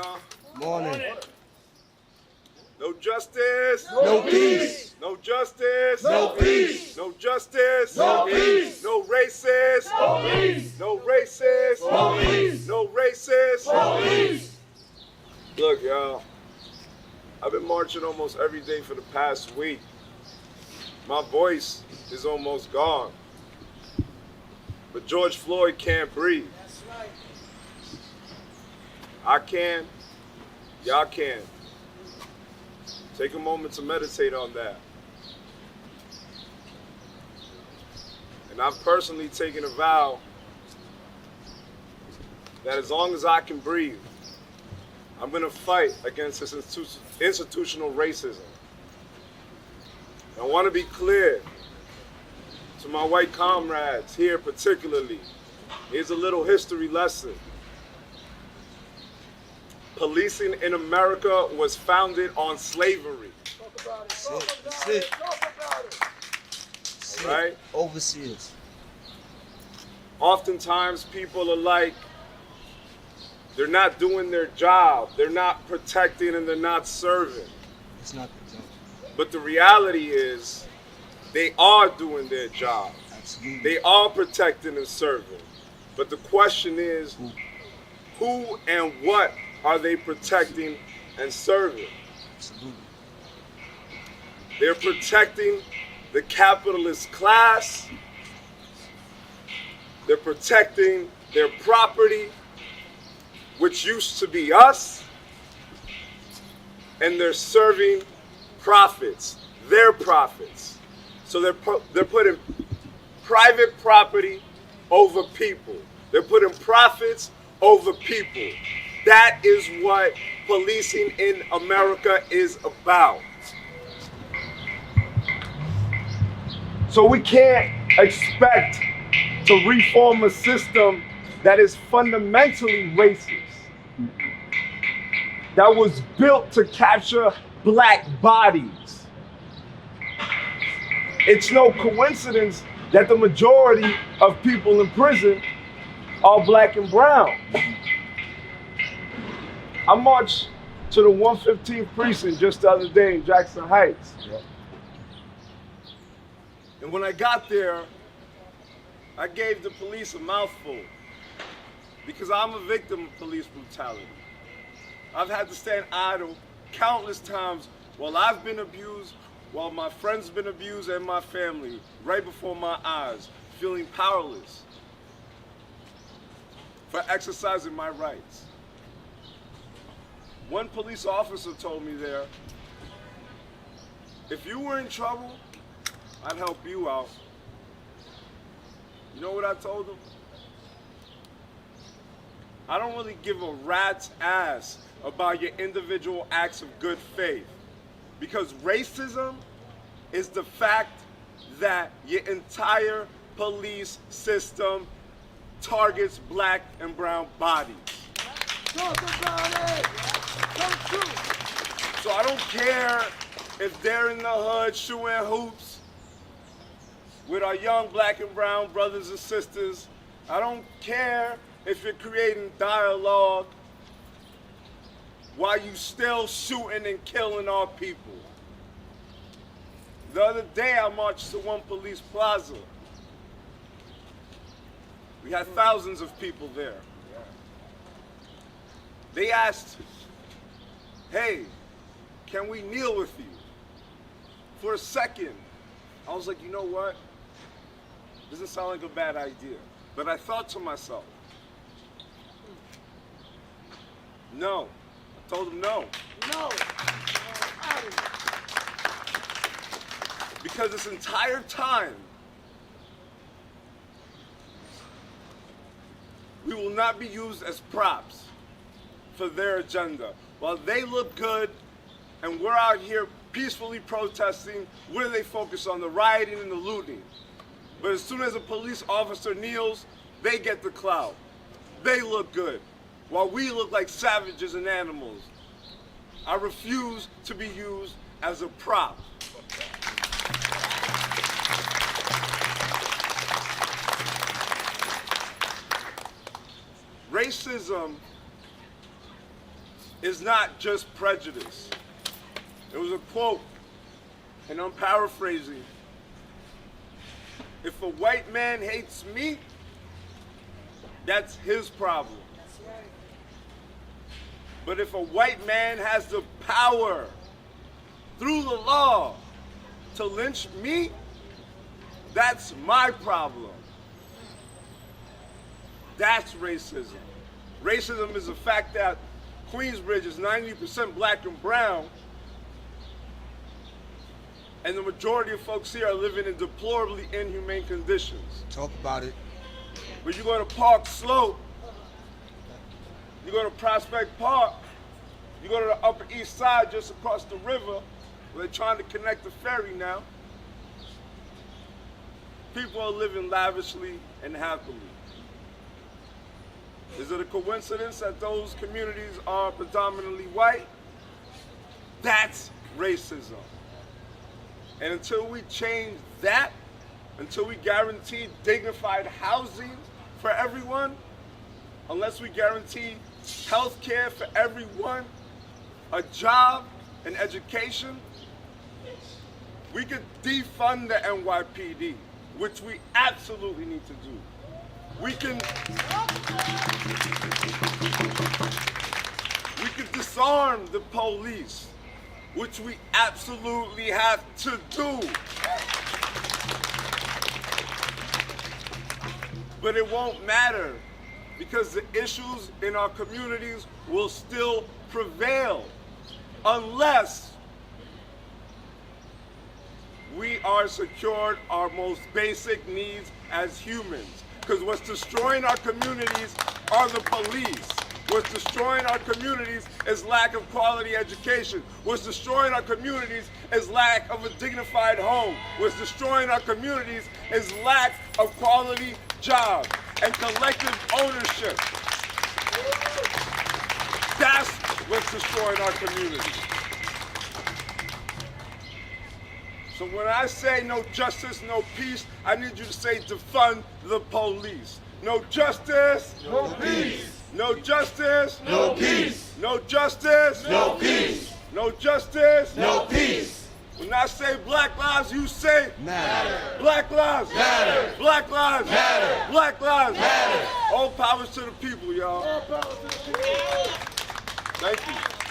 y'all. Morning. No justice. No peace. No justice. No peace. No justice. No peace. No racist. No peace. No racist. No peace. No racist. No peace. Look, y'all. I've been marching almost every day for the past week. My voice is almost gone. But George Floyd can't breathe. That's right. I can. Y'all can. Take a moment to meditate on that. And I've personally taken a vow that as long as I can breathe, I'm going to fight against this institutional racism. I want to be clear to my white comrades here particularly. Here's a little history lesson. Policing in America was founded on slavery. Talk about it. That's it. Talk about it. That's it. Right? Overseers. Oftentimes people are like, they're not doing their job, they're not protecting, and they're not serving. It's not the job. But the reality is, they are doing their job. Absolutely. They are protecting and serving. But the question is, who and what are they protecting and serving? Absolutely. They're protecting the capitalist class. They're protecting their property, which used to be us. And they're serving profits, their profits. So they're putting private property over people. They're putting profits over people. That is what policing in America is about. So we can't expect to reform a system that is fundamentally racist, that was built to capture black bodies. It's no coincidence that the majority of people in prison are black and brown. I marched to the 115th precinct just the other day in Jackson Heights. And when I got there, I gave the police a mouthful because I'm a victim of police brutality. I've had to stand idle countless times while I've been abused, while my friends been abused and my family, right before my eyes, feeling powerless for exercising my rights. One police officer told me there, if you were in trouble, I'd help you out. You know what I told him? I don't really give a rat's ass about your individual acts of good faith, because racism is the fact that your entire police system targets black and brown bodies. Talk about it. Come true. So I don't care if they're in the hood shooting hoops with our young black and brown brothers and sisters. I don't care if you're creating dialogue while you still shooting and killing our people. The other day I marched to one police plaza. We had thousands of people there. They asked, hey, can we kneel with you? For a second, I was like, you know what? Doesn't sound like a bad idea. But I thought to myself, no. I told him no. No. Because this entire time, we will not be used as props for their agenda. While they look good and we're out here peacefully protesting, what do they focus on? The rioting and the looting. But as soon as a police officer kneels, they get the clout. They look good, while we look like savages and animals. I refuse to be used as a prop. Racism is not just prejudice. It was a quote, and I'm paraphrasing. If a white man hates me, that's his problem. But if a white man has the power through the law to lynch me, that's my problem. That's racism. Racism is the fact that Queensbridge is 90% black and brown, and the majority of folks here are living in deplorably inhumane conditions. Talk about it. But you go to Park Slope, you go to Prospect Park, you go to the Upper East Side just across the river, where they're trying to connect the ferry now. People are living lavishly and happily. Is it a coincidence that those communities are predominantly white? That's racism. And until we change that, until we guarantee dignified housing for everyone, unless we guarantee health care for everyone, a job, and education, we could defund the NYPD, which we absolutely need to do. We can disarm the police, which we absolutely have to do. But it won't matter, because the issues in our communities will still prevail unless we are secured our most basic needs as humans. Because what's destroying our communities are the police. What's destroying our communities is lack of quality education. What's destroying our communities is lack of a dignified home. What's destroying our communities is lack of quality jobs and collective ownership. That's what's destroying our communities. So when I say no justice, no peace, I need you to say defund the police. No justice, No peace. no justice, No peace. no justice, No peace. no justice. No peace. When I say black lives, you say Matter. black lives. Matter. Black lives. Matter. Black lives. Matter. All powers to the people, y'all. All power to the people. Thank you.